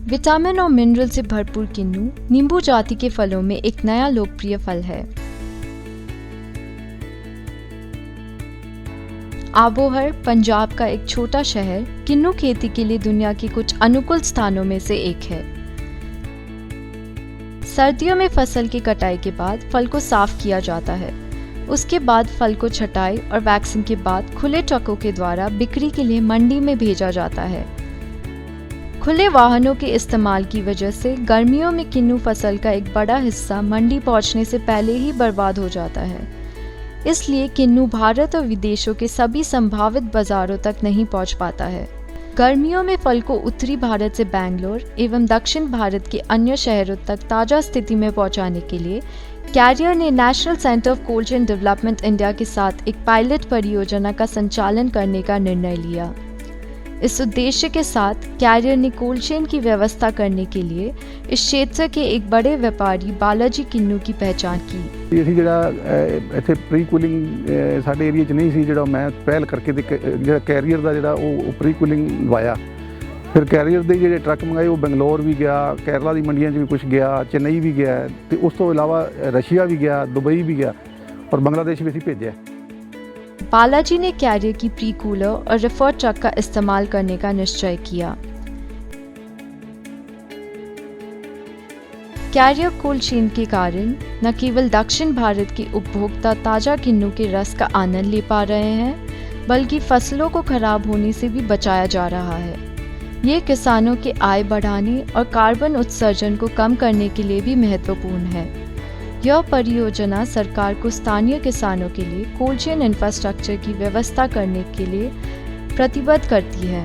Vitamin और mineral से भरपूर किन्नू नींबू जाति के फलों में एक नया लोकप्रिय फल है। आबोहर, पंजाब का एक छोटा शहर, किन्नू खेती के लिए दुनिया के कुछ अनुकूल स्थानों में से एक है। सर्दियों में फसल की कटाई के बाद फल को साफ किया जाता है। उसके बाद फल को छटाई और वैक्सिंग के बाद खुले ट्रकों के द्वारा बिक्री के लिए मंडी में भेजा जाता है। खुले वाहनों के इस्तेमाल की वजह से गर्मियों में किन्नू फसल का एक बड़ा हिस्सा मंडी पहुंचने से पहले ही बर्बाद हो जाता है। इसलिए किन्नू भारत और विदेशों के सभी संभावित बाजारों तक नहीं पहुंच पाता है। गर्मियों में फल को उत्तरी भारत से बेंगलोर एवं दक्षिण भारत के अन्य शहरों तक ताज़ा स्थिति में पहुंचाने के लिए कैरियर ने national centre of cold chain development India के साथ एक पायलट परियोजना का संचालन करने का निर्णय लिया। इस उद्देश्य के साथ कैरियर ने कोल्ड चेन की व्यवस्था करने के लिए इस क्षेत्र के एक बड़े व्यापारी बालाजी किन्नू की पहचान की। ਅਸੀਂ ਜਿਹੜਾ ਇੱਥੇ ਪ੍ਰੀ ਕੂਲਿੰਗ ਸਾਡੇ ਏਰੀਆ 'ਚ ਨਹੀਂ ਸੀ, ਜਿਹੜਾ ਮੈਂ ਪਹਿਲ ਕਰਕੇ ਤੇ ਜਿਹੜਾ ਕੈਰੀਅਰ ਦਾ ਜਿਹੜਾ ਉਹ ਪ੍ਰੀ ਕੂਲਿੰਗ ਲਵਾਇਆ। ਫਿਰ ਕੈਰੀਅਰ ਦੇ ਜਿਹੜੇ ਟਰੱਕ ਮੰਗਾਏ ਉਹ ਬੰਗਲੌਰ ਵੀ ਗਿਆ, ਕੇਰਲਾ ਦੀ ਮੰਡੀਆਂ 'ਚ ਵੀ ਕੁਝ ਗਿਆ, ਚੇਨਈ ਵੀ ਗਿਆ ਤੇ ਉਸ ਤੋਂ ਇਲਾਵਾ ਰਸ਼ੀਆ ਵੀ ਗਿਆ, ਦੁਬਈ ਵੀ ਗਿਆ और बांग्लादेश भी ਅਸੀਂ ਭੇਜਿਆ। बालाजी ने कैरियर की प्री कूलर और रेफर ट्रक का इस्तेमाल करने का निश्चय किया। कैरियर कोल्ड चेन के कारण न केवल दक्षिण भारत के उपभोक्ता ताज़ा किन्नू के रस का आनंद ले पा रहे हैं, बल्कि फसलों को खराब होने से भी बचाया जा रहा है। ये किसानों के आय बढ़ाने और कार्बन उत्सर्जन को कम करने के लिए भी महत्वपूर्ण है। यह परियोजना सरकार को स्थानीय किसानों के लिए कोल्ड चेन इंफ्रास्ट्रक्चर की व्यवस्था करने के लिए प्रतिबद्ध करती है।